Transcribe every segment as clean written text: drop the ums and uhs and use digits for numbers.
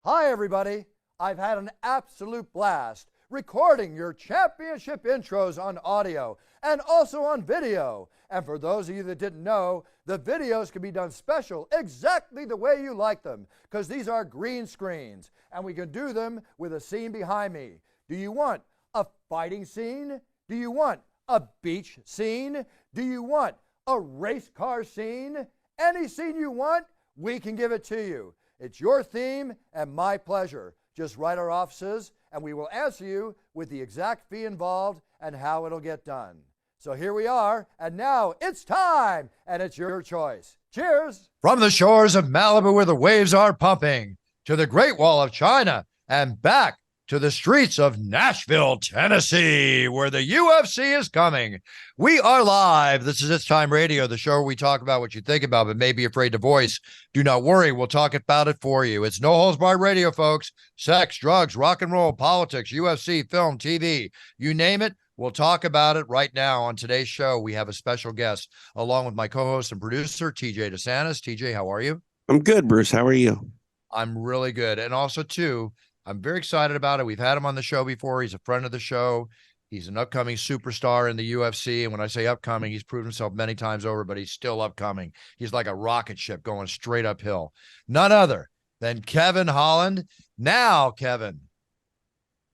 Hi, everybody. I've had an absolute blast recording your championship intros on audio and also on video. And for those of you that didn't know, the videos can be done special exactly the way you like them, because these are green screens and we can do them with a scene behind me. Do you want a fighting scene? Do you want a beach scene? Do you want a race car scene? Any scene you want, we can give it to you. It's your theme and my pleasure. Just write our offices and we will answer you with the exact fee involved and how it'll get done. So here we are, and now it's time, and it's your choice. Cheers! From the shores of Malibu where the waves are pumping, to the Great Wall of China, and back to the streets of Nashville, Tennessee, where the UFC is coming. We are live. This is It's Time Radio, the show where we talk about what you think about but may be afraid to voice. Do not worry, we'll talk about it for you. It's No Holds Barred Radio, folks. Sex, drugs, rock and roll, politics, UFC, film, TV, you name it. We'll talk about it right now. On today's show, we have a special guest, along with my co-host and producer, TJ Santis. TJ, how are you? I'm good, Bruce. How are you? I'm really good. And also, too, I'm very excited about it. We've had him on the show before. He's a friend of the show. He's an upcoming superstar in the UFC. And when I say upcoming, he's proven himself many times over, but he's still upcoming. He's like a rocket ship going straight uphill. None other than Kevin Holland. Now, Kevin,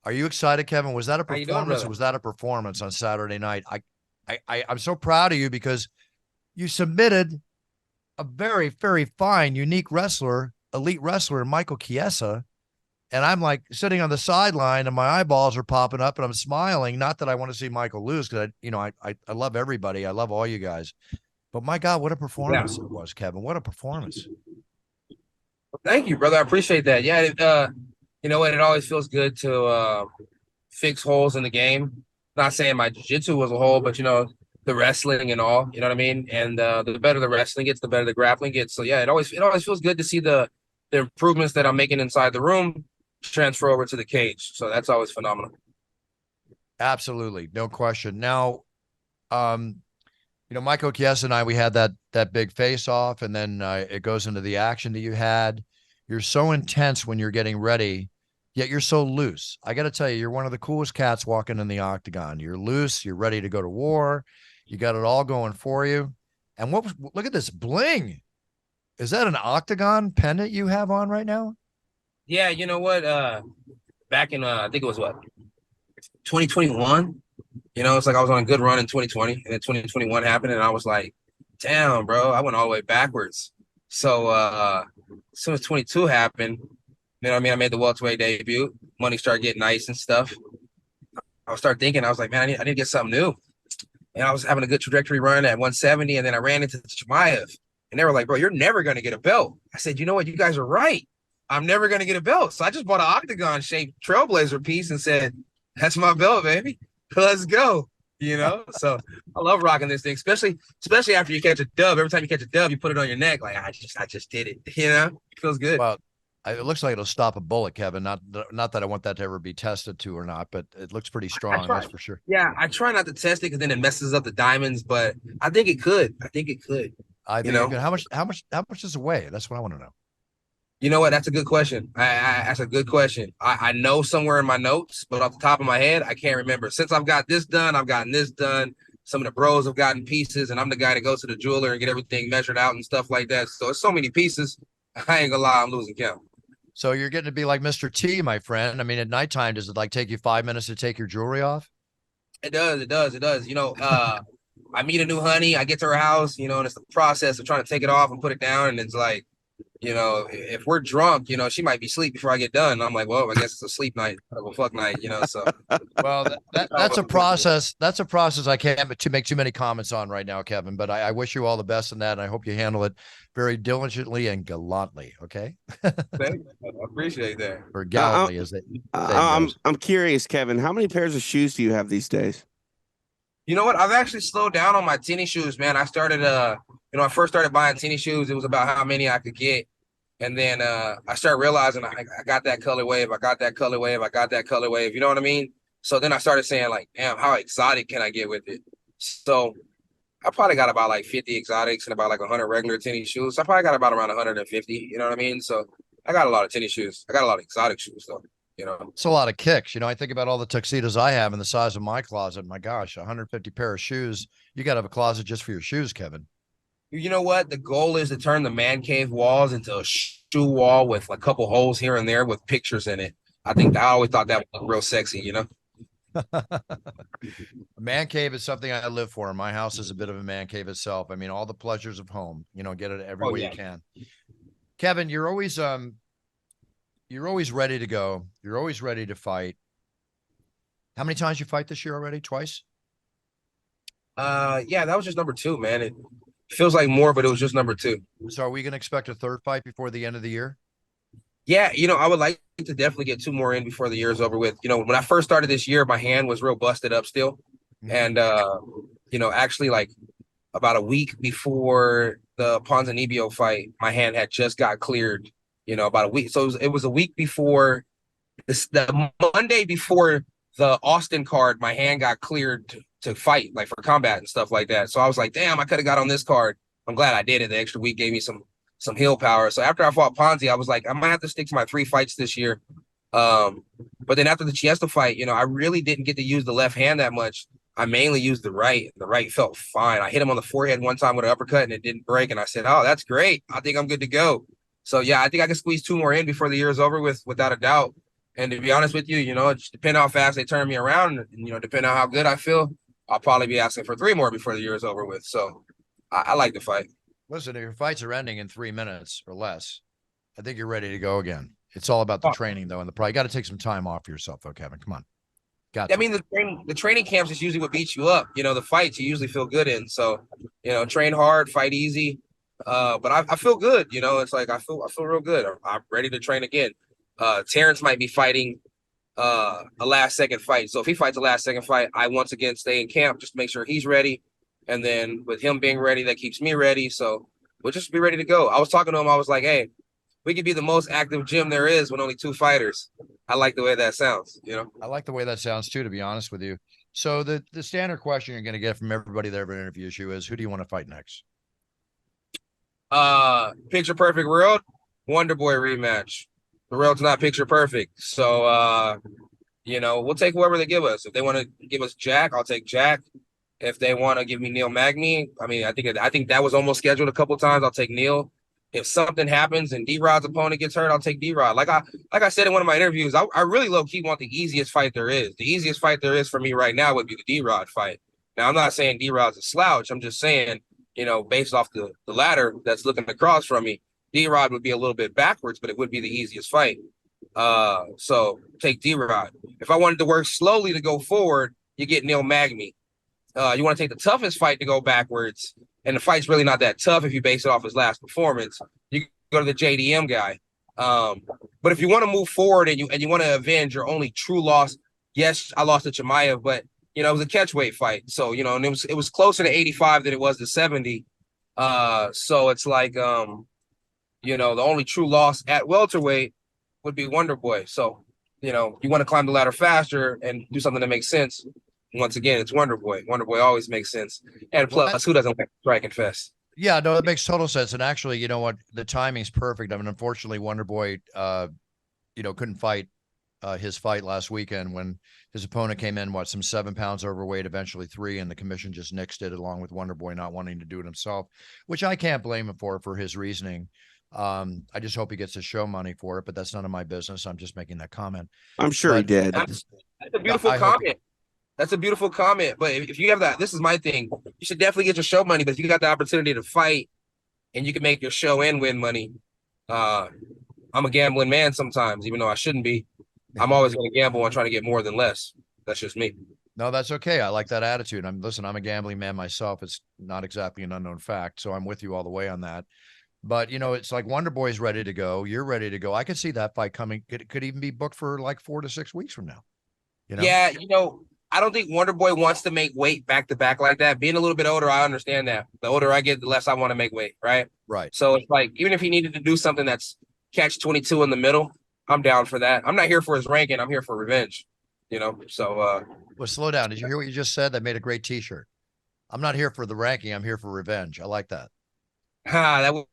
are you excited, Kevin? Was that a performance or was that a performance on Saturday night? I'm so proud of you because you submitted a very, very fine, unique wrestler, elite wrestler, Michael Chiesa. And I'm like sitting on the sideline and my eyeballs are popping up and I'm smiling. Not that I want to see Michael lose because I love everybody. I love all you guys. But my God, what a performance it was, Kevin. What a performance. Thank you, brother. I appreciate that. Yeah, you know what? It always feels good to fix holes in the game. Not saying my jiu-jitsu was a hole, but, the wrestling and all, you know what I mean? And the better the wrestling gets, the better the grappling gets. So, yeah, it always feels good to see the improvements that I'm making inside the room transfer over to the cage. So that's always phenomenal. Absolutely. No question. Now, Michael Chiesa and I, we had that big face off, and then it goes into the action that you had. You're so intense when you're getting ready, yet you're so loose. I got to tell you, you're one of the coolest cats walking in the octagon. You're loose. You're ready to go to war. You got it all going for you. And look at this bling. Is that an octagon pendant you have on right now? Yeah, you know what? Back in I think it was 2021. It's like I was on a good run in 2020, and then 2021 happened, and I was like, "Damn, bro, I went all the way backwards." So as soon as 22 happened, I made the welterweight debut. Money started getting nice and stuff. I started thinking, I was like, man, I need to get something new. And I was having a good trajectory run at 170, and then I ran into Chimaev, and they were like, "Bro, you're never gonna get a belt." I said, "You know what? You guys are right. I'm never going to get a belt." So I just bought an octagon-shaped Trailblazer piece and said, "That's my belt, baby. Let's go." So I love rocking this thing, especially after you catch a dub. Every time you catch a dub, you put it on your neck. Like, I just did it. It feels good. Well, it looks like it'll stop a bullet, Kevin. Not that I want that to ever be tested to or not, but it looks pretty strong. That's for sure. Yeah, I try not to test it because then it messes up the diamonds, but I think it could. I think it could. How much does it weigh? That's what I want to know. You know what? That's a good question. That's a good question. I know somewhere in my notes, but off the top of my head, I can't remember. Since I've got this done, I've gotten this done. Some of the bros have gotten pieces, and I'm the guy that goes to the jeweler and get everything measured out and stuff like that. So it's so many pieces. I ain't gonna lie, I'm losing count. So you're getting to be like Mr. T, my friend. I mean, at nighttime, does it take you 5 minutes to take your jewelry off? It does. I meet a new honey. I get to her house, and it's the process of trying to take it off and put it down, and it's like, if we're drunk, she might be asleep before I get done. I'm like, well, I guess it's a sleep night, a fuck night, so. Well, that's a process. That's a process I can't make too many comments on right now, Kevin, but I wish you all the best in that. And I hope you handle it very diligently and gallantly. Okay. Thank you. I appreciate that. Or gallantly, as it. I'm curious, Kevin, how many pairs of shoes do you have these days? You know what? I've actually slowed down on my tennis shoes, man. I started, I first started buying tennis shoes. It was about how many I could get. And then I started realizing I got that color wave. I got that color wave. I got that color wave. You know what I mean? So then I started saying, like, damn, how exotic can I get with it? So I probably got about like 50 exotics and about like 100 regular tennis shoes. So I probably got about around 150. You know what I mean? So I got a lot of tennis shoes. I got a lot of exotic shoes though. You know, It's a lot of kicks. You know, I think about all the tuxedos I have and the size of my closet. My gosh, 150 pair of shoes. You got to have a closet just for your shoes, Kevin. you know what? The goal is to turn the man cave walls into a shoe wall with a couple holes here and there with pictures in it. I always thought that would look real sexy. You know. A man cave is something I live for. My house is a bit of a man cave itself. I mean, all the pleasures of home, you know, get it every way you can. Kevin, you're always ready to go. You're always ready to fight. How many times you fight this year already? Twice? Yeah, that was just number 2, man. It feels like more, but it was just number 2. So are we going to expect a third fight before the end of the year? Yeah, you know, I would like to definitely get 2 more in before the year is over with. You know, when I first started this year, my hand was real busted up still. And you know, actually like about a week before the Ponzinibbio fight, my hand had just got cleared, you know, about a week. So it was a week before the Monday before the Austin card, my hand got cleared to fight, like for combat and stuff like that. So I was like, damn, I could have got on this card. I'm glad I did it. The extra week gave me some heel power. So after I fought Ponzi, I was like, I might have to stick to my 3 fights this year. But then after the Chiesa fight, you know, I really didn't get to use the left hand that much. I mainly used the right. The right felt fine. I hit him on the forehead one time with an uppercut and it didn't break. And I said, oh, that's great. I think I'm good to go. So yeah, I think I can squeeze 2 more in before the year is over with, without a doubt. And to be honest with you, you know, it just depends how fast they turn me around. And, you know, depending on how good I feel, I'll probably be asking for 3 more before the year is over with. So I like the fight. Listen, if your fights are ending in 3 minutes or less, I think you're ready to go again. It's all about the training, though, and the probably got to take some time off for yourself, though, Kevin. Come on. I mean, the training camps is usually what beats you up. You know, the fights you usually feel good in. So, you know, train hard, fight easy. But I feel good. You know, it's like I feel real good. I'm ready to train again. Terrence might be fighting a last second fight. So if he fights a last second fight, I once again stay in camp just to make sure he's ready. And then with him being ready, that keeps me ready. So we'll just be ready to go. I was talking to him. I was like, hey, we could be the most active gym there is with only 2 fighters. I like the way that sounds, you know? I like the way that sounds too, to be honest with you. So the standard question you're going to get from everybody that ever interviews you is, who do you want to fight next? Picture perfect world, Wonder Boy rematch. The world's not picture perfect. So, you know, we'll take whoever they give us. If they want to give us Jack, I'll take Jack. If they want to give me Neil Magny, I mean, I think that was almost scheduled a couple times. I'll take Neil. If something happens and D-Rod's opponent gets hurt, I'll take D-Rod. Like I said in one of my interviews, I really low-key want the easiest fight there is. The easiest fight there is for me right now would be the D-Rod fight. Now, I'm not saying D-Rod's a slouch. I'm just saying, you know, based off the ladder that's looking across from me, D-Rod would be a little bit backwards, but it would be the easiest fight. So take D-Rod. If I wanted to work slowly to go forward, you get Neil Magny. You want to take the toughest fight to go backwards, and the fight's really not that tough if you base it off his last performance. You go to the JDM guy. But if you want to move forward and you want to avenge your only true loss, yes, I lost to Chimaev, but you know, it was a catchweight fight. So, you know, and it was closer to 85 than it was to 70. So it's like you know, the only true loss at welterweight would be Wonder Boy. So, you know, you want to climb the ladder faster and do something that makes sense. Once again, it's Wonder Boy. Wonder Boy always makes sense. And plus, who doesn't like strike and fest? Yeah, no, it makes total sense. And actually, you know what? The timing's perfect. I mean, unfortunately, Wonder Boy, you know, couldn't fight his fight last weekend when his opponent came in, some 7 pounds overweight, eventually 3, and the commission just nixed it along with Wonder Boy not wanting to do it himself, which I can't blame him for his reasoning. I just hope he gets his show money for it, but that's none of my business. I'm just making that comment. I'm sure he did. That's a beautiful comment. That's a beautiful comment. But if you have that, this is my thing. You should definitely get your show money. But if you got the opportunity to fight and you can make your show and win money, I'm a gambling man sometimes, even though I shouldn't be. I'm always going to gamble on trying to get more than less. That's just me. No, that's okay. I like that attitude. I'm a gambling man myself. It's not exactly an unknown fact. So I'm with you all the way on that. But, you know, it's like Wonder Boy's ready to go. You're ready to go. I could see that fight coming. It could even be booked for like 4 to 6 weeks from now. You know? Yeah, you know, I don't think Wonder Boy wants to make weight back to back like that. Being a little bit older, I understand that. The older I get, the less I want to make weight, right? Right. So it's like, even if he needed to do something that's catch 22 in the middle, I'm down for that. I'm not here for his ranking. I'm here for revenge, you know? So, well, slow down. Did you hear what you just said? That made a great t-shirt. I'm not here for the ranking. I'm here for revenge. I like that. That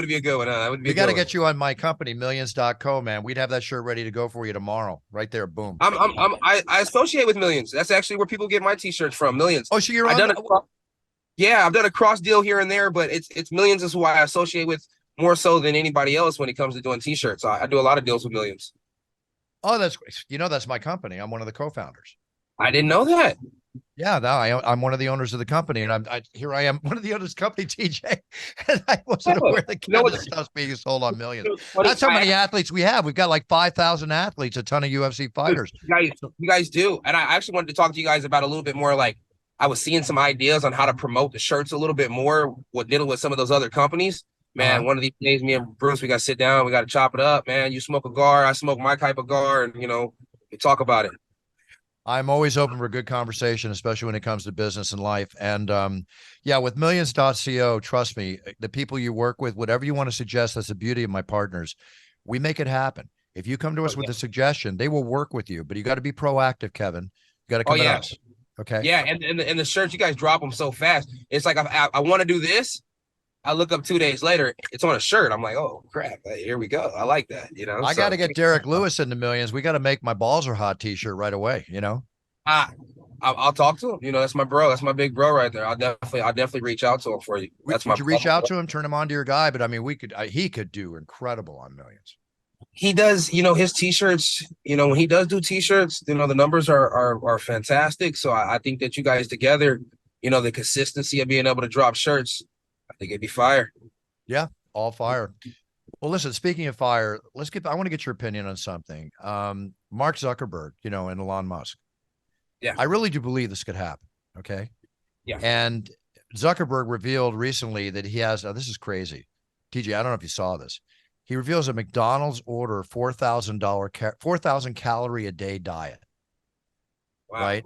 would be a good one. That would be. We got to get you on my company, millions.co, man. We'd have that shirt ready to go for you tomorrow. Right there. Boom. I associate with Millions. That's actually where people get my t-shirts from. Millions. Oh, so you're I've on done I've done a cross deal here and there, but it's Millions is who I associate with more so than anybody else when it comes to doing t-shirts. I do a lot of deals with Millions. Oh, that's my company. I'm one of the co-founders. I didn't know that. Yeah, no, I'm one of the owners of the company, and here I am, one of the owners of the company, TJ, and I wasn't aware that Kevin stuff's being sold on Millions. That's how many athletes we have. We've got like 5,000 athletes, a ton of UFC fighters. You guys do, and I actually wanted to talk to you guys about a little bit more. Like, I was seeing some ideas on how to promote the shirts a little bit more. What dealing with some of those other companies, man. One of these days, me and Bruce, we got to sit down. We got to chop it up, man. You smoke a cigar, I smoke my type of cigar, and we talk about it. I'm always open for a good conversation, especially when it comes to business and life. And yeah, with millions.co, trust me, the people you work with, whatever you want to suggest, that's the beauty of my partners. We make it happen. If you come to us with a suggestion, they will work with you, but you got to be proactive, Kevin. You got to come at us. Okay. Yeah. And the shirts, you guys drop them so fast. It's like, I want to do this. I look up 2 days later, it's on a shirt. I'm like, oh crap, here we go. I like that. I got to get Derek Lewis into Millions. We got to make my balls are hot t-shirt right away. I'll talk to him. That's my bro. That's my big bro right there. I'll definitely reach out to him for you. Would you reach out to him, turn him on to your guy? But I mean, he could do incredible on Millions. He does, his t-shirts, when he does do t-shirts, the numbers are fantastic. So I think that you guys together, the consistency of being able to drop shirts, I think it'd be fire. Yeah, all fire. Well, listen, speaking of fire, I want to get your opinion on something. Mark Zuckerberg, and Elon Musk. Yeah. I really do believe this could happen. Okay. Yeah. And Zuckerberg revealed recently that he has, this is crazy. TJ, I don't know if you saw this. He reveals a McDonald's order $4,000 calorie a day diet. Wow. Right?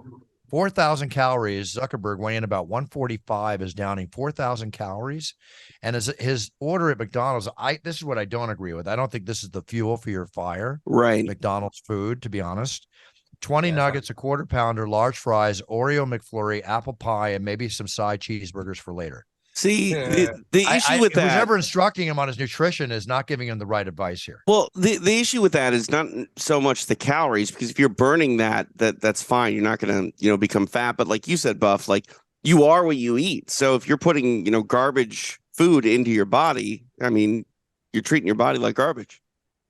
4,000 calories. Zuckerberg weighing about 145 is downing 4,000 calories. And his order at McDonald's, this is what I don't agree with. I don't think this is the fuel for your fire. Right. McDonald's food, to be honest. 20 nuggets, a quarter pounder, large fries, Oreo McFlurry, apple pie, and maybe some side cheeseburgers for later. See, the issue with that, who's ever instructing him on his nutrition is not giving him the right advice here. Well, the issue with that is not so much the calories, because if you're burning that's fine. You're not going to, become fat. But like you said, Buff, like you are what you eat. So if you're putting, garbage food into your body, I mean, you're treating your body like garbage.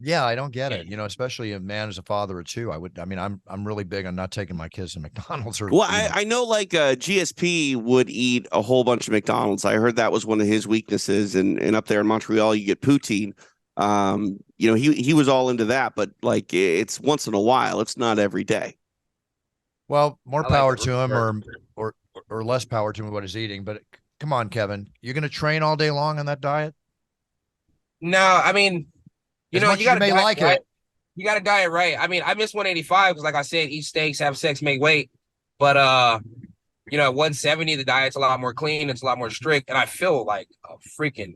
Yeah, I don't get it. Especially a man as a father of two. I'm really big on not taking my kids to McDonald's. I know like GSP would eat a whole bunch of McDonald's. I heard that was one of his weaknesses. And up there in Montreal, you get poutine. He was all into that, but like it's once in a while. It's not every day. Well, more power to him, or less power to him what he's eating. But come on, Kevin, you're going to train all day long on that diet? No, I mean. You got to like right? it. You got to diet right. I mean, I miss 185 because, like I said, eat steaks, have sex, make weight. But at 170, the diet's a lot more clean. It's a lot more strict, and I feel like a freaking.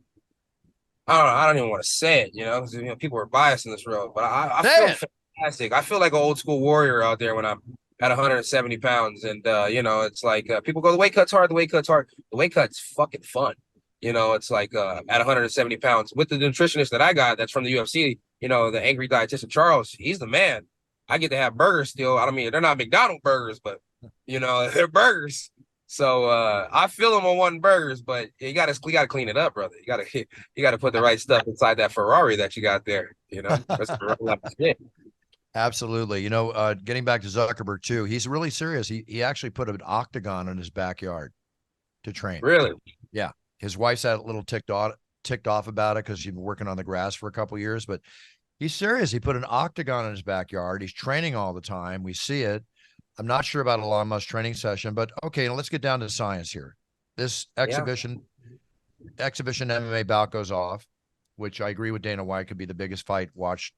I don't even want to say it, because people are biased in this road. But I feel fantastic. I feel like an old school warrior out there when I'm at 170 pounds, and it's like people go, the weight cut's hard. The weight cut's hard. The weight cut's fucking fun. It's like at 170 pounds with the nutritionist that I got that's from the UFC, the angry dietitian Charles, he's the man. I get to have burgers still. I mean, they're not McDonald's burgers, but they're burgers. So I feel them on one burgers, but we gotta clean it up, brother. You gotta put the right stuff inside that Ferrari that you got there. Absolutely. Getting back to Zuckerberg too, he's really serious. He actually put an octagon in his backyard to train. Really? Yeah. His wife's had a little ticked off about it because she's been working on the grass for a couple of years, but he's serious. He put an octagon in his backyard. He's training all the time. We see it. I'm not sure about Elon Musk's training session, but okay, now let's get down to science here. This exhibition MMA bout goes off, which I agree with Dana White could be the biggest fight watched,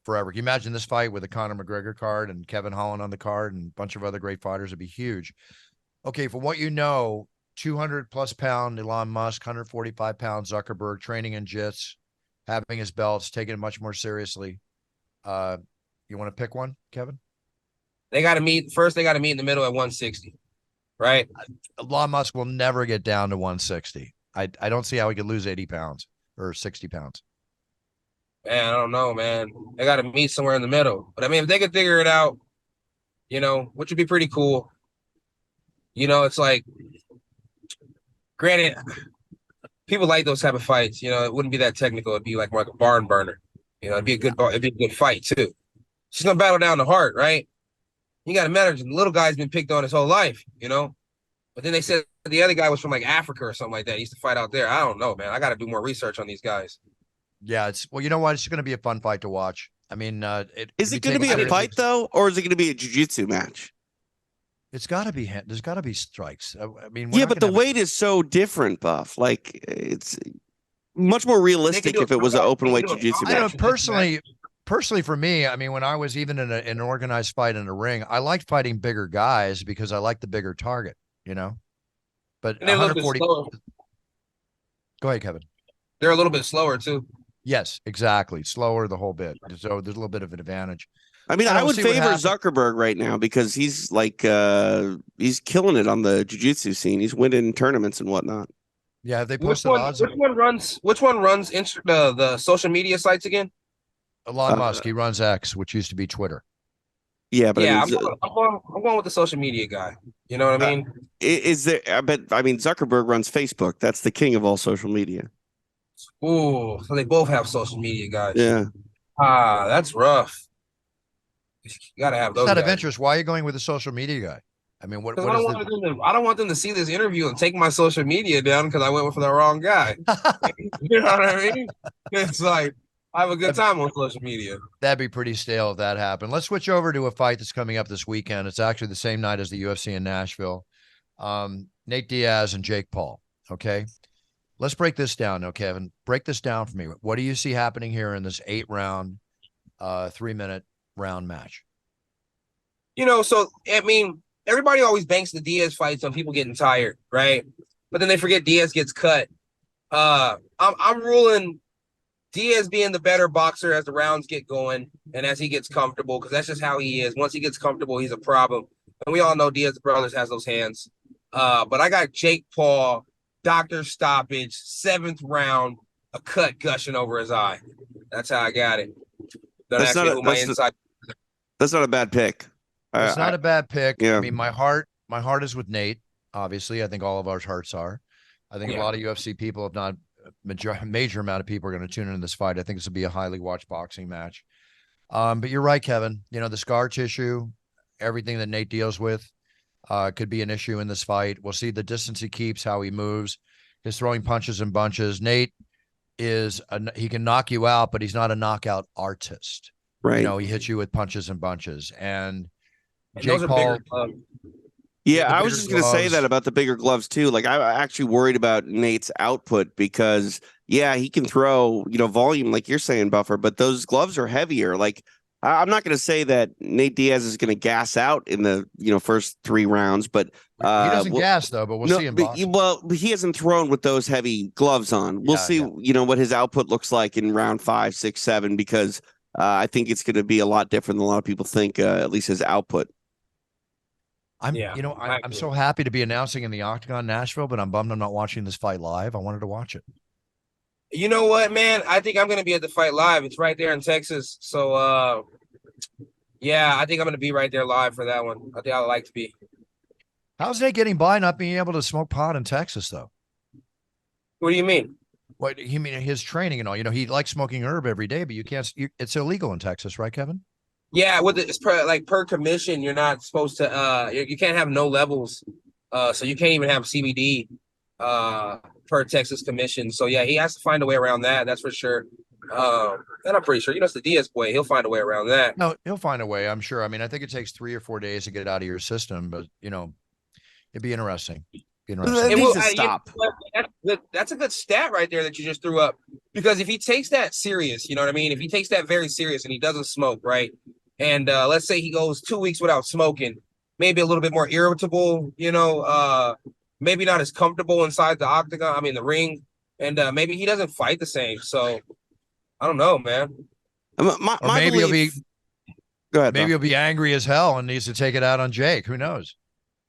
forever. Can you imagine this fight with a Conor McGregor card and Kevin Holland on the card and a bunch of other great fighters? It'd be huge. Okay, for what 200+ pound Elon Musk, 145 pound Zuckerberg, training in jits, having his belts, taking it much more seriously. You want to pick one, Kevin? They got to meet first. They got to meet in the middle at 160, right? Elon Musk will never get down to 160. I don't see how he could lose 80 pounds or 60 pounds? Man, I don't know, man. They got to meet somewhere in the middle. But I mean, if they could figure it out, which would be pretty cool. It's like, granted, people like those type of fights. It wouldn't be that technical. It'd be like more like a barn burner. It'd be a good fight too. She's gonna battle down the heart, right? You got to manage. The little guy's been picked on his whole life, But then they said the other guy was from like Africa or something like that. He used to fight out there. I don't know, man. I got to do more research on these guys. Yeah, you know what? It's going to be a fun fight to watch. I mean, is it going to be a fight though, or is it going to be a jiu-jitsu match? It's got to be. There's got to be strikes. I mean, yeah, but the weight is so different, Buff. Like it's much more realistic if it was an open weight jiu-jitsu match. I know personally for me, I mean, when I was even in an organized fight in a ring, I liked fighting bigger guys because I liked the bigger target, But 140. Go ahead, Kevin. They're a little bit slower too. Yes, exactly. Slower the whole bit. So there's a little bit of an advantage. I mean, I would favor Zuckerberg right now because he's like he's killing it on the jiu-jitsu scene. He's winning tournaments and whatnot. Yeah, they posted odds. Which one runs the social media sites again? Elon Musk. He runs X, which used to be Twitter. Yeah, but yeah, I'm going with the social media guy. You know what I mean? Is there? I mean, Zuckerberg runs Facebook. That's the king of all social media. Ooh, so they both have social media guys. Yeah. That's rough. You gotta have those. Out of interest, why are you going with the social media guy? I mean, what I don't want them to see this interview and take my social media down because I went for the wrong guy. You know what I mean? It's like I have a good time on social media. That'd be pretty stale if that happened. Let's switch over to a fight that's coming up this weekend. It's actually the same night as the UFC in Nashville. Nate Diaz and Jake Paul. Okay. Let's break this down now, Kevin. Break this down for me. What do you see happening here in this 8-round, 3-minute round match? So I mean, everybody always banks the Diaz fights on people getting tired, right? But then they forget Diaz gets cut. I'm ruling Diaz being the better boxer as the rounds get going and as he gets comfortable, because that's just how he is. Once he gets comfortable, he's a problem. And we all know Diaz Brothers has those hands. But I got Jake Paul, doctor stoppage, 7th round, a cut gushing over his eye. That's how I got it. That's not a bad pick. It's not a bad pick. Yeah. I mean, my heart is with Nate. Obviously, I think all of our hearts are. I think a lot of UFC people, if not major amount of people, are going to tune into this fight. I think this will be a highly watched boxing match. But you're right, Kevin. The scar tissue, everything that Nate deals with, could be an issue in this fight. We'll see the distance he keeps, how he moves, his throwing punches and bunches. Nate he can knock you out, but he's not a knockout artist. Right. He hits you with punches and bunches. And Jake Paul. Yeah, I was just going to say that about the bigger gloves too. Like I'm actually worried about Nate's output because he can throw, volume like you're saying, Buffer, but those gloves are heavier. Like I'm not going to say that Nate Diaz is going to gas out in the, first 3 rounds, but he doesn't gas though, but we'll see him. Well, he hasn't thrown with those heavy gloves on. We'll see, what his output looks like in round 5, 6, 7, because I think it's going to be a lot different than a lot of people think, at least his output. I'm so happy to be announcing in the Octagon Nashville, but I'm bummed I'm not watching this fight live. I wanted to watch it. You know what, man? I think I'm going to be at the fight live. It's right there in Texas. So, I think I'm going to be right there live for that one. I think I'd like to be. How's Nate getting by not being able to smoke pot in Texas, though? What do you mean? What you mean his training and all? He likes smoking herb every day, but you can't. It's illegal in Texas, right, Kevin? Yeah, it's per commission. You're not supposed to. You can't have no levels. So you can't even have CBD. Per Texas commission. So he has to find a way around that. That's for sure. And I'm pretty sure, it's the Diaz boy. He'll find a way around that. No, he'll find a way. I'm sure. I mean, I think it takes 3 or 4 days to get it out of your system, but it'd be interesting. It needs to stop. That's a good stat right there that you just threw up. Because if he takes that serious, you know what I mean? If he takes that very serious and he doesn't smoke, right? And let's say he goes 2 weeks without smoking, maybe a little bit more irritable, maybe not as comfortable inside the octagon, the ring, and maybe he doesn't fight the same. So I don't know, man. Maybe he'll be Go ahead. Maybe he'll be angry as hell and needs to take it out on Jake. Who knows?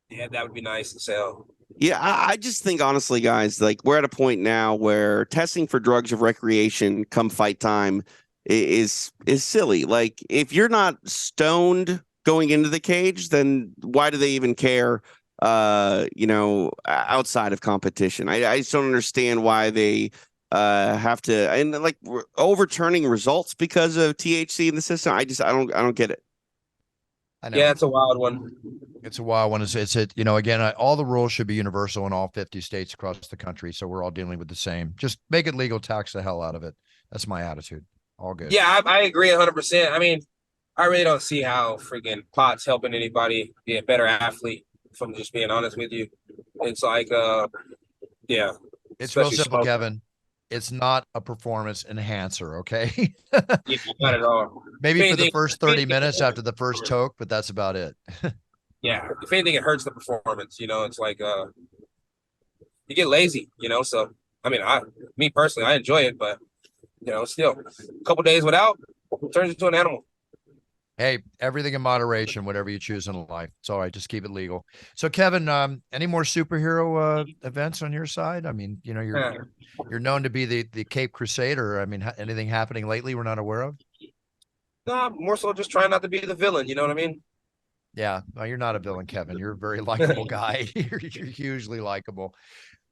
Yeah, that would be nice as hell. Yeah, I just think honestly, guys, like we're at a point now where testing for drugs of recreation come fight time is silly. Like if you're not stoned going into the cage, then why do they even care? Outside of competition, I just don't understand why they have to and like overturning results because of THC in the system. I don't get it. I know. Yeah, it's a wild one. It's a wild one. Again, all the rules should be universal in all 50 states across the country. So we're all dealing with the same. Just make it legal, tax the hell out of it. That's my attitude. All good. Yeah, I agree 100%. I mean, I really don't see how freaking pot's helping anybody be a better athlete, if I'm just being honest with you. It's like, yeah, It's real especially simple, smoking. Kevin. It's not a performance enhancer, okay? Yeah, not at all. Maybe If for the anything, first 30 minutes after the first toke, but that's about it. yeah, if anything, it hurts the performance. It's like you get lazy. So I mean, me personally, I enjoy it, but still, a couple days without turns into an animal. Hey, everything in moderation, whatever you choose in life. It's all right. Just keep it legal. So, Kevin, any more superhero events on your side? I mean, Yeah. you're known to be the Cape Crusader. I mean, anything happening lately we're not aware of? Nah, more so just trying not to be the villain. You know what I mean? Yeah, no, you're not a villain, Kevin. You're a very likable guy. You're hugely likable.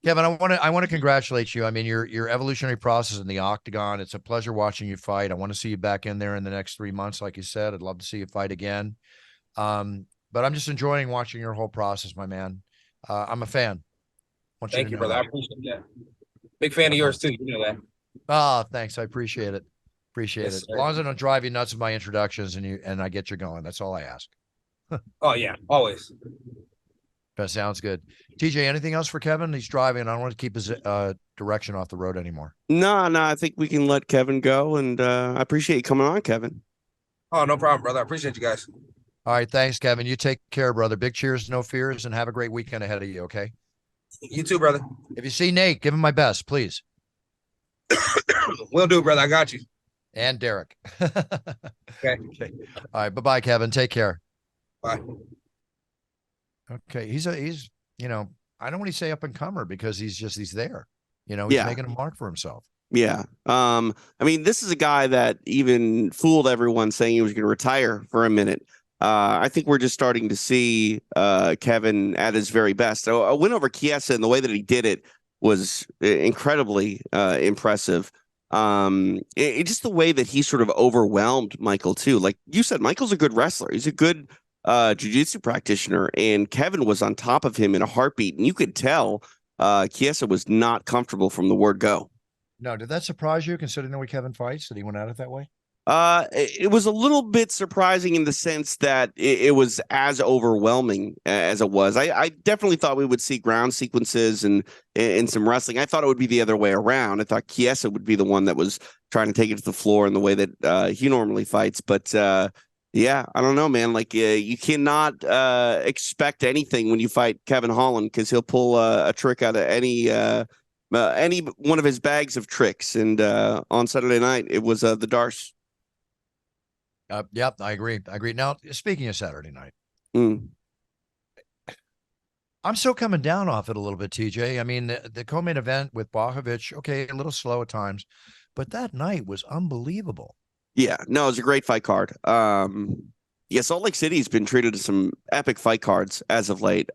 Kevin, I want to congratulate you. I mean, your evolutionary process in the octagon. It's a pleasure watching you fight. I want to see you back in there in the next 3 months, like you said. I'd love to see you fight again. But I'm just enjoying watching your whole process, my man. I'm a fan. Want you Thank to you, know brother. I that. appreciate that. Big fan No of yours problem. too. You know that. Ah, thanks. I appreciate it. Appreciate Yes, it. As sir. long as I don't drive you nuts with my introductions and I get you going. That's all I ask. Oh yeah, always. That sounds good. TJ, anything else for Kevin? He's driving. I don't want to keep his direction off the road anymore. No, I think we can let Kevin go, and I appreciate you coming on, Kevin. Oh, no problem, brother. I appreciate you guys. All right. Thanks, Kevin. You take care, brother. Big cheers, no fears, and have a great weekend ahead of you. Okay. You too, brother. If you see Nate, give him my best, please. Will do, brother. I got you. And Derek. Okay. Okay. All right. Bye-bye, Kevin. Take care. Bye. Okay. He's I don't want to say up and comer because he's there. He's Yeah, making a mark for himself. yeah. I mean, this is a guy that even fooled everyone saying he was going to retire for a minute. I think we're just starting to see Kevin at his very best. So a win over Chiesa and the way that he did it was incredibly impressive. Just the way that he sort of overwhelmed Michael too. Like you said, Michael's a good wrestler. He's a good jiu-jitsu practitioner, and Kevin was on top of him in a heartbeat, and you could tell Chiesa was not comfortable from the word go. No, did that surprise you considering the way Kevin fights that he went at it that way? It was a little bit surprising in the sense that it was as overwhelming as it was. I definitely thought we would see ground sequences and some wrestling. I thought it would be the other way around. I thought Chiesa would be the one that was trying to take it to the floor in the way that he normally fights. But yeah, I don't know, man. Like you cannot expect anything when you fight Kevin Holland because he'll pull a trick out of any one of his bags of tricks. And on Saturday night, it was the Darce. Yep, I agree. Now, speaking of Saturday night, I'm still coming down off it a little bit, TJ. I mean, the co-main event with Blachowicz, okay, a little slow at times, but that night was unbelievable. Yeah, no, it was a great fight card. Yeah, Salt Lake City's been treated to some epic fight cards as of late.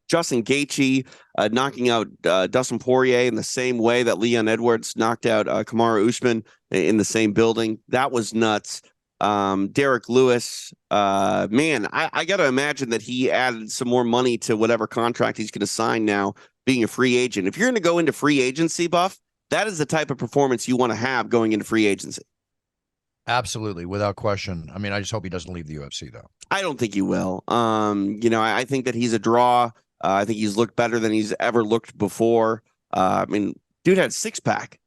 Justin Gaethje knocking out Dustin Poirier in the same way that Leon Edwards knocked out Kamaru Usman in the same building. That was nuts. Derek Lewis, man, I got to imagine that he added some more money to whatever contract he's going to sign now, being a free agent. If you're going to go into free agency, Buff, that is the type of performance you want to have going into free agency. Absolutely, without question. I mean, I just hope he doesn't leave the UFC, though. I don't think he will. I think that he's a draw. I think he's looked better than he's ever looked before. I mean, dude had six-pack.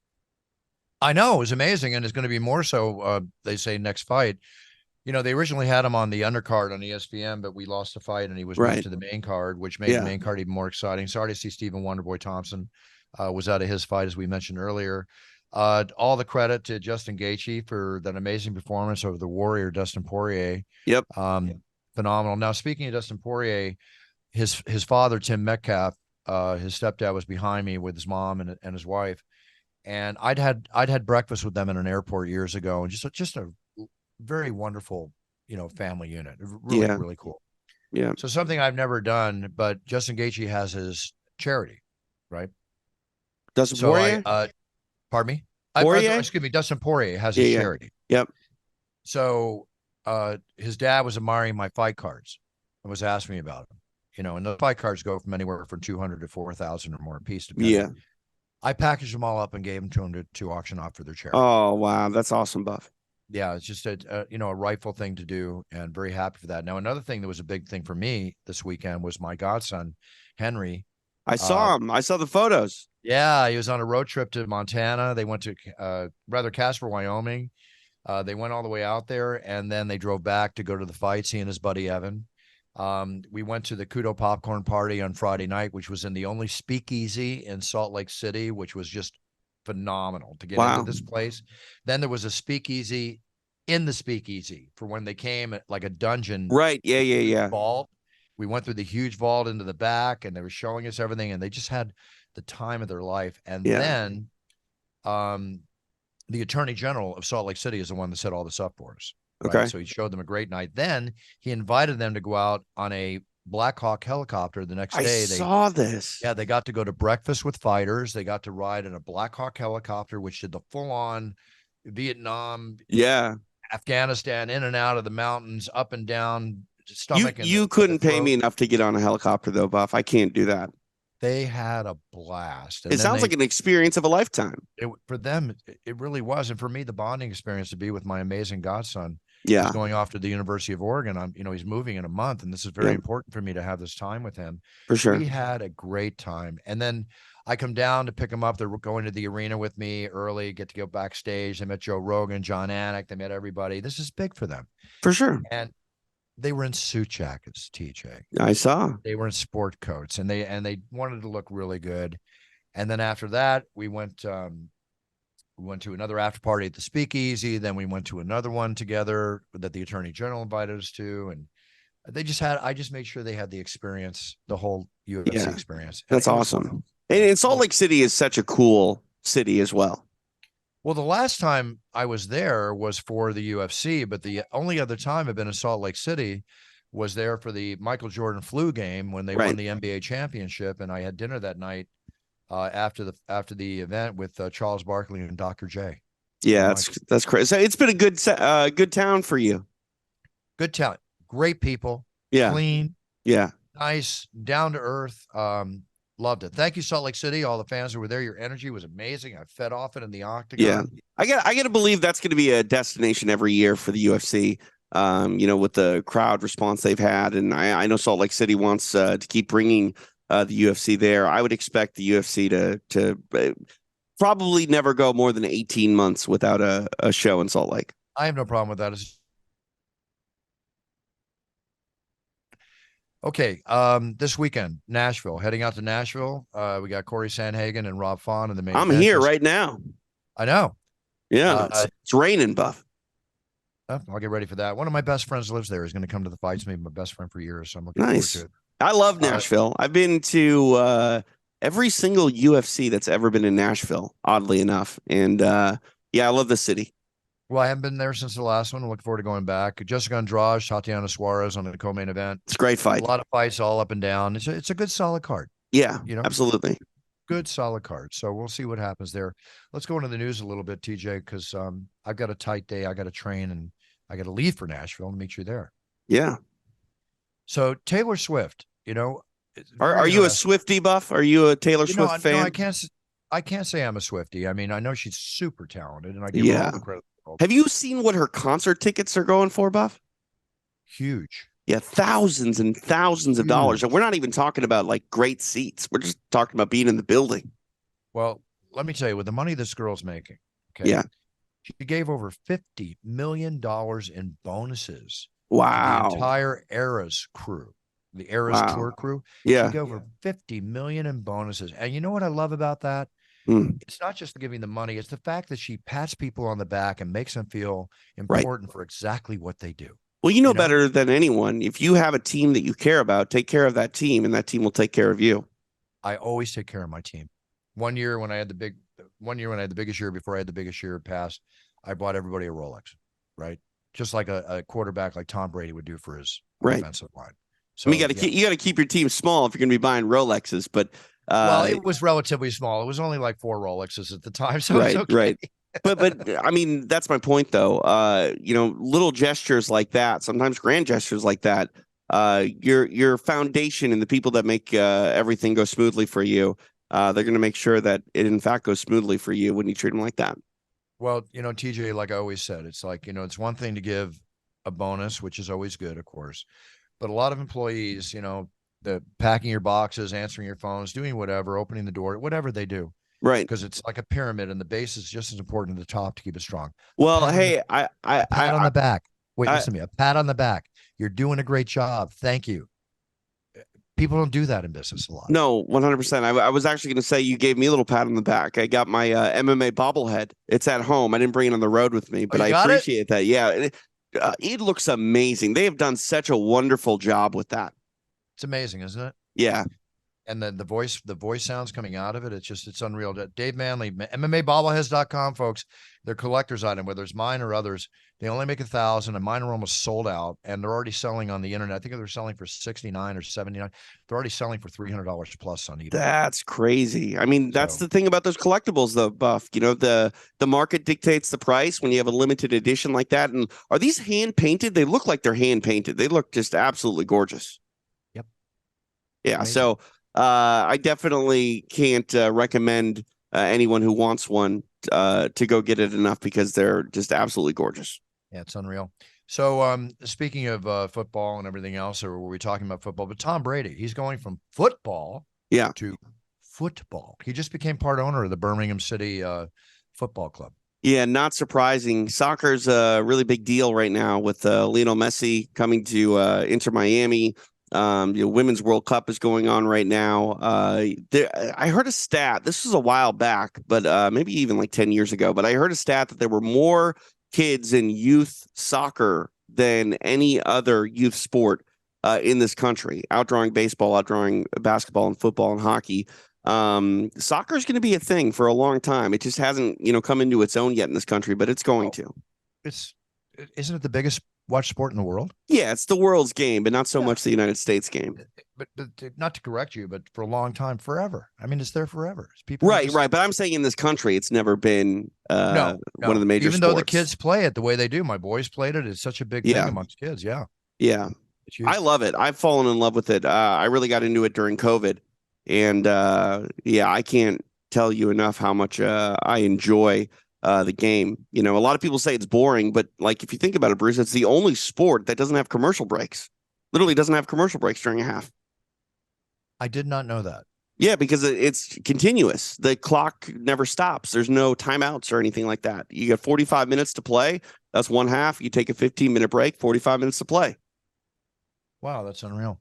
I know, it was amazing, and it's going to be more so, they say, next fight. They originally had him on the undercard on ESPN, but we lost the fight, and he was moved to the main card, which made the main card even more exciting. Sorry to see Stephen Wonderboy Thompson was out of his fight, as we mentioned earlier. All the credit to Justin Gaethje for that amazing performance over the Warrior, Dustin Poirier. Yep. Phenomenal. Now, speaking of Dustin Poirier, his father, Tim Metcalf, his stepdad was behind me with his mom and his wife. And I'd had breakfast with them in an airport years ago, and just a very wonderful, family unit. Really, Yeah. really cool. Yeah. So something I've never done, but Justin Gaethje has his charity, right? Dustin So Poirier? pardon me? Poirier? Excuse me, Dustin Poirier has Yeah, his yeah. charity. Yep. So his dad was admiring my fight cards and was asking me about them. And the fight cards go from anywhere from 200 to 4,000 or more a piece, depending. Yeah. I packaged them all up and gave them to him to auction off for their charity. Oh, wow. That's awesome, Buff. Yeah, it's just a rightful thing to do, and very happy for that. Now, another thing that was a big thing for me this weekend was my godson, Henry. I saw him. I saw the photos. Yeah, he was on a road trip to Montana. They went to Casper, Wyoming. They went all the way out there, and then they drove back to go to the fights, he and his buddy Evan. We went to the Kudo Popcorn Party on Friday night, which was in the only speakeasy in Salt Lake City, which was just phenomenal to get into this place. Then there was a speakeasy in the speakeasy for when they came, like a dungeon. Right. Yeah. Vault. We went through the huge vault into the back, and they were showing us everything, and they just had the time of their life. And then the Attorney General of Salt Lake City is the one that set all this up for us. Right? Okay. So he showed them a great night. Then he invited them to go out on a Black Hawk helicopter the next day. I saw this. Yeah, they got to go to breakfast with fighters. They got to ride in a Black Hawk helicopter, which did the full-on Vietnam, Afghanistan, in and out of the mountains, up and down, stomach. You couldn't pay me enough to get on a helicopter, though, Buff. I can't do that. They had a blast. And it sounds like an experience of a lifetime. For them, it really was. And for me, the bonding experience to be with my amazing godson. Yeah. He's going off to the University of Oregon. He's moving in a month, and this is very important for me to have this time with him. For sure. We had a great time. And then I come down to pick them up. They're going to the arena with me early, get to go backstage. They met Joe Rogan, John Anik. They met everybody. This is big for them. For sure. And they were in suit jackets, TJ. I saw. They were in sport coats, and they wanted to look really good. And then after that, we went to another after party at the Speakeasy. Then we went to another one together that the Attorney General invited us to. And I just made sure they had the experience, the whole UFC experience. That's awesome. And Salt Lake City is such a cool city as well. Well, the last time I was there was for the UFC, but the only other time I've been in Salt Lake City was there for the Michael Jordan flu game when they won the NBA championship. And I had dinner that night after the event with Charles Barkley and Dr. J. Yeah, that's crazy. So it's been a good town for you. Good town, great people. Yeah, clean. Yeah, nice, down to earth. Loved it. Thank you, Salt Lake City. All the fans who were there. Your energy was amazing. I fed off it in the octagon. Yeah, I got to believe that's going to be a destination every year for the UFC. With the crowd response they've had, and I know Salt Lake City wants to keep bringing the UFC there. I would expect the UFC to probably never go more than 18 months without a show in Salt Lake. I have no problem with that. Okay, this weekend, Nashville. Heading out to Nashville. We got Corey Sandhagen and Rob Fon in the main. I'm here right now. I know. Yeah, it's raining, Buff. I'll get ready for that. One of my best friends lives there. He's going to come to the fights. Maybe my best friend for years. So I'm looking forward to it. I love Nashville. I've been to every single UFC that's ever been in Nashville, oddly enough. And I love the city. Well, I haven't been there since the last one. I'm looking forward to going back. Jessica Andrade, Tatiana Suarez on the co-main event. It's a great fight. A lot of fights all up and down. It's a good solid card. Yeah, absolutely. Good solid card. So we'll see what happens there. Let's go into the news a little bit, TJ, because I've got a tight day. I got to train and I got to leave for Nashville and meet you there. Yeah. So Taylor Swift, are you a Swiftie, Buff? Are you a Taylor Swift fan? No, I can't say I'm a Swiftie. I mean, I know she's super talented, and I give her all the credit. Have you seen what her concert tickets are going for, Buff? Huge. Yeah, thousands and thousands of dollars. And we're not even talking about like great seats. We're just talking about being in the building. Well, let me tell you, with the money this girl's making, okay, she gave over $50 million in bonuses. Wow. To the entire Eras crew, the Eras tour crew. Yeah. She gave over $50 million in bonuses. And you know what I love about that? It's not just giving the money. It's the fact that she pats people on the back and makes them feel important for exactly what they do. Well, you know better than anyone. If you have a team that you care about, take care of that team, and that team will take care of you. I always take care of my team. One year when I had the biggest year before I had the biggest year passed, I bought everybody a Rolex, right? Just like a quarterback like Tom Brady would do for his offensive line. So I mean, you got to keep your team small if you're going to be buying Rolexes. But well, it was relatively small. It was only like 4 Rolexes at the time, so it's okay. Right. But I mean, that's my point, though. Little gestures like that, sometimes grand gestures like that, your foundation and the people that make everything go smoothly for you, they're going to make sure that it in fact goes smoothly for you when you treat them like that. Well, TJ, like I always said, it's like, it's one thing to give a bonus, which is always good, of course, but a lot of employees, the packing your boxes, answering your phones, doing whatever, opening the door, whatever they do. Right. Because it's like a pyramid and the base is just as important at the top to keep it strong. Well, hey, a pat on the back. Wait, listen to me. A pat on the back. You're doing a great job. Thank you. People don't do that in business a lot. No, 100%. I was actually going to say you gave me a little pat on the back. I got my MMA bobblehead. It's at home. I didn't bring it on the road with me, but I appreciate that. Yeah, it looks amazing. They have done such a wonderful job with that. It's amazing, isn't it? Yeah. And then the voice sounds coming out of it. It's unreal. Dave Manley, MMAbobbleheads.com, folks. They're collector's item, whether it's mine or others. They only make 1,000, and mine are almost sold out, and they're already selling on the internet. I think they're selling for $69 or $79. They're already selling for $300 plus on eBay. That's crazy. I mean, that's the thing about those collectibles, though, Buff. The market dictates the price when you have a limited edition like that. And are these hand painted? They look like they're hand painted. They look just absolutely gorgeous. Yep. Yeah. Amazing. So I definitely can't recommend anyone who wants one to go get it enough because they're just absolutely gorgeous. Yeah, it's unreal. So speaking of football and everything else, or were we talking about football? But Tom Brady, he's going from football to football. He just became part owner of the Birmingham City Football Club. Yeah, not surprising. Soccer's a really big deal right now with Lionel Messi coming to Inter Miami. Women's World Cup is going on right now. I heard a stat. This was a while back, but maybe even like 10 years ago. But I heard a stat that there were more kids in youth soccer than any other youth sport in this country, outdrawing baseball, outdrawing basketball and football and hockey. Soccer is going to be a thing for a long time. It just hasn't, come into its own yet in this country, but it's going to. Isn't it the biggest watch sport in the world? Yeah, it's the world's game, but not so much the United States game. But not to correct you, but for a long time, forever. I mean, it's there forever. People right. But I'm saying in this country, it's never been one of the major Even sports. though the kids play it the way they do. My boys played it. It's such a big thing amongst kids. Yeah. Yeah. I love it. I've fallen in love with it. I really got into it during COVID. And I can't tell you enough how much I enjoy the game. A lot of people say it's boring, but like if you think about it, Bruce, it's the only sport that doesn't have commercial breaks. Literally doesn't have commercial breaks during a half. I did not know that. Yeah, because it's continuous. The clock never stops. There's no timeouts or anything like that. You got 45 minutes to play. That's one half. You take a 15-minute break, 45 minutes to play. Wow, that's unreal.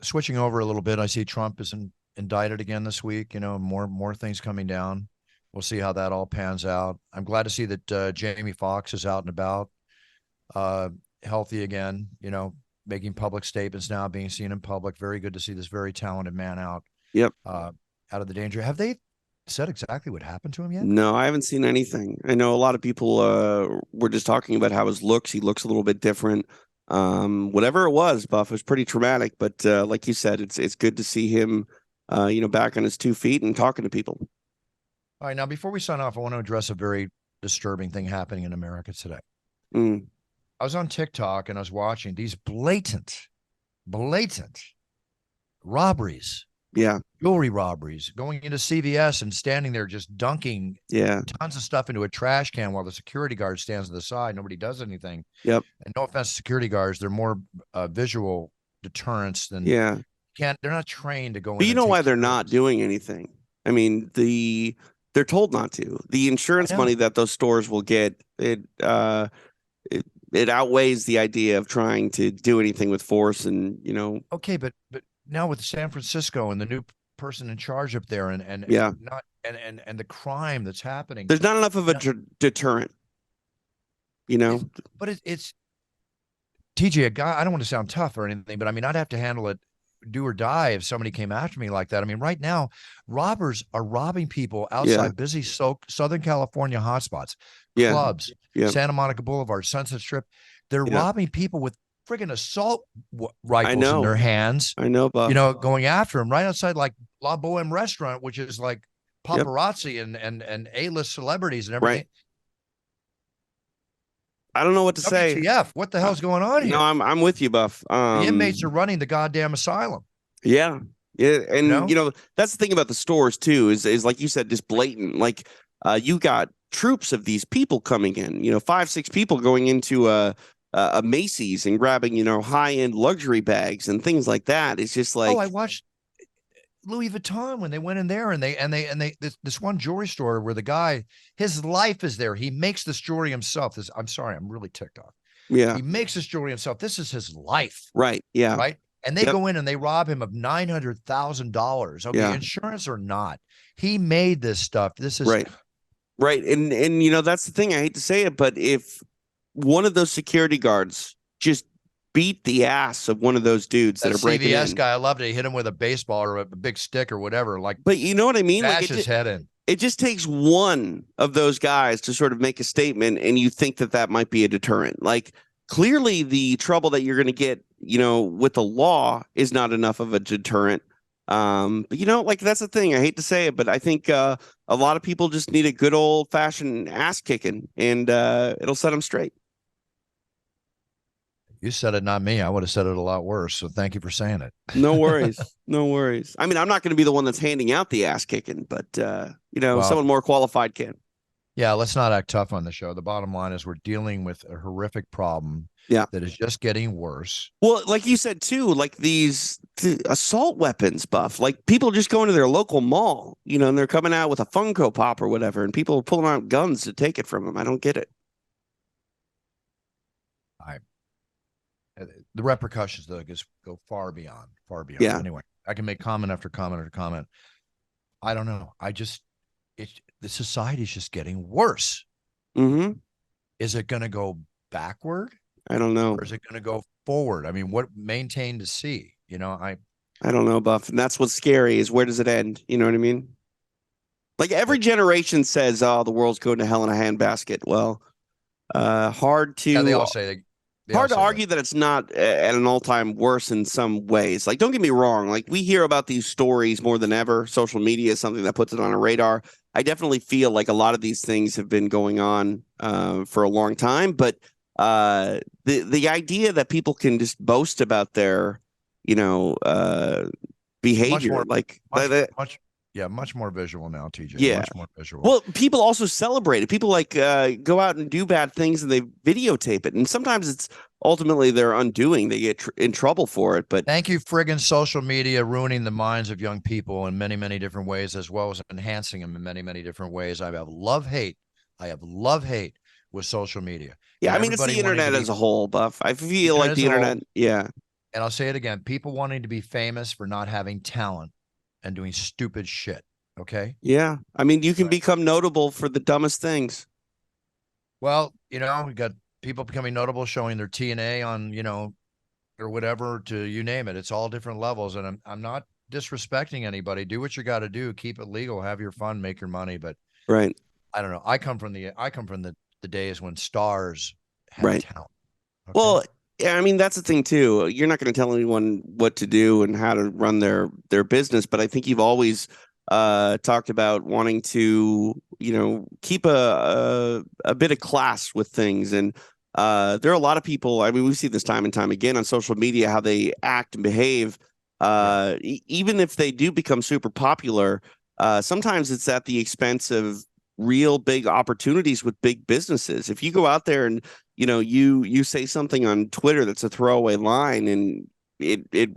Switching over a little bit, I see Trump is indicted again this week. More things coming down. We'll see how that all pans out. I'm glad to see that Jamie Foxx is out and about, healthy again, making public statements now, being seen in public. Very good to see this very talented man out. Yep. Out of the danger. Have they said exactly what happened to him yet? No, I haven't seen anything. I know a lot of people were just talking about how he looks a little bit different. Whatever it was, Buff, it was pretty traumatic. But like you said, it's good to see him, back on his 2 feet and talking to people. All right, now before we sign off, I want to address a very disturbing thing happening in America today. I was on TikTok and I was watching these blatant robberies. Yeah. Jewelry robberies, going into CVS and standing there just dunking tons of stuff into a trash can while the security guard stands to the side. Nobody does anything. Yep. And no offense to security guards, they're more visual deterrents than they're not trained to go in. But you know why they're not doing anything? I mean, they're told not to. The insurance money that those stores will get, it outweighs the idea of trying to do anything with force and, Okay, but now with San Francisco and the new person in charge up there and the crime that's happening, there's not enough of a deterrent, But it's TJ, a guy, I don't want to sound tough or anything, but I mean, I'd have to handle it do or die if somebody came after me like that. I mean, right now, robbers are robbing people Yeah. outside busy Southern California hotspots, Yeah. clubs, Yeah. Santa Monica Boulevard, Sunset Strip. They're Yeah. robbing people with friggin' assault I rifles in their know. hands, I know, Buff. going after them right outside like La Boheme restaurant, which is like Yep. paparazzi and A-list celebrities and Right. everything. I don't know what to say. WTF? What the hell's going on here? No, I'm with you, Buff. The inmates are running the goddamn asylum. Yeah. Yeah. And You know? that's the thing about the stores too, is like you said, just blatant. Like you got troops of these people coming in, 5, 6 people going into a Macy's and grabbing, high-end luxury bags and things like that. It's just like, Oh, I watched Louis Vuitton when they went in there and they this one jewelry store where the guy, his life is there. He makes this jewelry himself. I'm sorry, I'm really ticked off. yeah, He makes this jewelry himself. This is his life. right. Yeah. Right. And they Yep. go in and they rob him of $900,000. Okay. Yeah. Insurance or not. He made this stuff. This is Right. Right. And that's the thing. I hate to say it, but if one of those security guards just beat the ass of one of those dudes that that are breaking CVS in. guy. I loved it. He hit him with a baseball or a big stick or whatever. Like, But you know what I mean? bash Like his head in. it just takes one of those guys to sort of make a statement, and you think that might be a deterrent. Like clearly the trouble that you're going to get, with the law is not enough of a deterrent. But like that's the thing. I hate to say it, but I think a lot of people just need a good old fashioned ass kicking, and it'll set them straight. You said it, not me. I would have said it a lot worse. So thank you for saying it. No worries. No worries. I mean, I'm not going to be the one that's handing out the ass kicking, but Well, someone more qualified can. Yeah, let's not act tough on the show. The bottom line is we're dealing with a horrific problem that is just getting worse. Well, like you said, too, like these assault weapons, Buff, like people just go into their local mall, and they're coming out with a Funko Pop or whatever, and people are pulling out guns to take it from them. I don't get it. The repercussions, though, go far beyond. Yeah. Anyway, I can make comment after comment after comment. I don't know. The society's just getting worse. Mm-hmm. Is it going to go backward? I don't know. Or is it going to go forward? I mean, what maintain to see? I don't know, Buff. And that's what's scary is where does it end? You know what I mean? Like every generation says, oh, the world's going to hell in a handbasket. Well, hard to... Yeah, they all say hard to argue that it's not at an all-time worse in some ways. Like, don't get me wrong. Like, we hear about these stories more than ever. Social media is something that puts it on a radar. I definitely feel like a lot of these things have been going on for a long time. But the idea that people can just boast about their, behavior, much more visual now, TJ. Yeah. Much more visual. Well, people also celebrate it. People go out and do bad things and they videotape it. And sometimes it's ultimately their undoing. They get in trouble for it. But thank you, friggin' social media, ruining the minds of young people in many, many different ways, as well as enhancing them in many, many different ways. I have love-hate with social media. Yeah, and I mean, it's the internet as a whole, Buff. I feel like the internet, yeah. And I'll say it again, people wanting to be famous for not having talent and doing stupid shit. Okay. Yeah. I mean, you can become notable for the dumbest things. Well, we got people becoming notable, showing their TNA on, or whatever, to you name it. It's all different levels. And I'm not disrespecting anybody. Do what you got to do. Keep it legal, have your fun, make your money. But right. I don't know. I come from the days when stars had talent. Okay? Well, yeah, I mean, that's the thing too. You're not going to tell anyone what to do and how to run their business, but I think you've always talked about wanting to, keep a bit of class with things. And there are a lot of people, I mean, we've seen this time and time again on social media, how they act and behave. Even if they do become super popular, sometimes it's at the expense of real big opportunities with big businesses. If you go out there and you say something on Twitter that's a throwaway line and it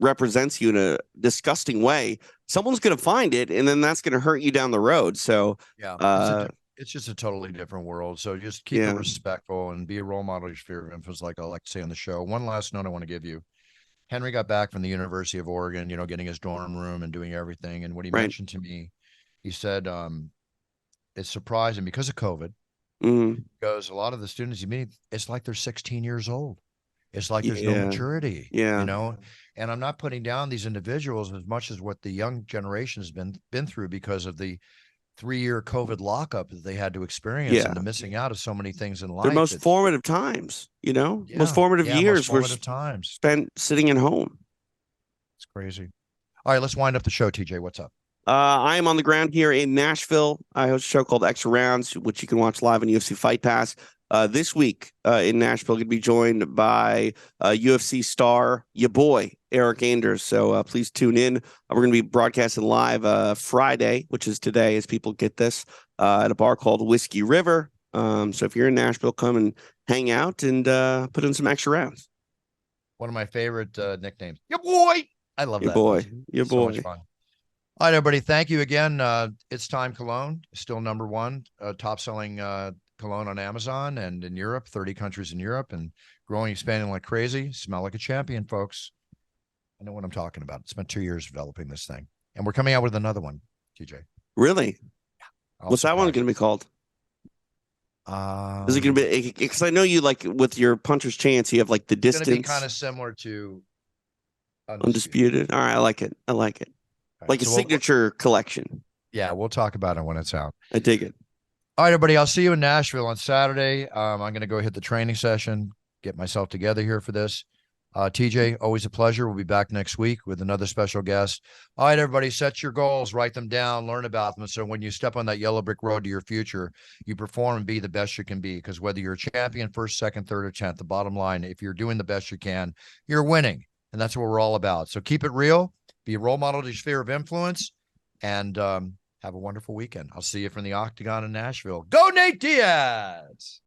represents you in a disgusting way, someone's going to find it, and then that's going to hurt you down the road. So yeah, it's just a totally different world. So just keep it respectful and be a role model of your sphere of influence, like I like to say on the show. One last note I want to give you. Henry got back from the University of Oregon, getting his dorm room and doing everything. And what he mentioned to me, he said, it's surprising because of COVID. Mm-hmm. Because a lot of the students you meet, it's like they're 16 years old. It's like there's no Yeah. maturity, Yeah. you know, and I'm not putting down these individuals as much as what the young generation has been through because of the 3-year COVID lockup that they had to experience and the missing out of so many things in life. Their most formative times, you know, most formative most years were formative times. spent sitting at home. It's crazy. All right, let's wind up the show. TJ, what's up? I am on the ground here in Nashville. I host a show called Extra Rounds, which you can watch live on UFC Fight Pass. This week in Nashville, going to be joined by UFC star, your boy, Eric Anders. So please tune in. We're going to be broadcasting live Friday, which is today as people get this, at a bar called Whiskey River. So if you're in Nashville, come and hang out and put in some extra rounds. One of my favorite nicknames. Your boy. I love your that. Boy. Your so boy. Much fun. All right, everybody. Thank you again. It's Time Cologne, still #1 top selling cologne on Amazon and in Europe, 30 countries in Europe, and growing, expanding like crazy. Smell like a champion, folks. I know what I'm talking about. It's been 2 years developing this thing, and we're coming out with another one, TJ. Really? Yeah. What's that one going to be called? Is it going to be, because I know you, like, with your puncher's chance, you have like the distance. It's going to be kind of similar to Undisputed. All right, I like it. I like it. Right, like a signature collection. Yeah, we'll talk about it when it's out. I dig it. All right, everybody. I'll see you in Nashville on Saturday. I'm going to go hit the training session, get myself together here for this. TJ, always a pleasure. We'll be back next week with another special guest. All right, everybody, set your goals, write them down, learn about them. So when you step on that yellow brick road to your future, you perform and be the best you can be. Because whether you're a champion, first, second, third, or 10th, the bottom line, if you're doing the best you can, you're winning. And that's what we're all about. So keep it real, be a role model to your sphere of influence, and have a wonderful weekend. I'll see you from the Octagon in Nashville. Go Nate Diaz!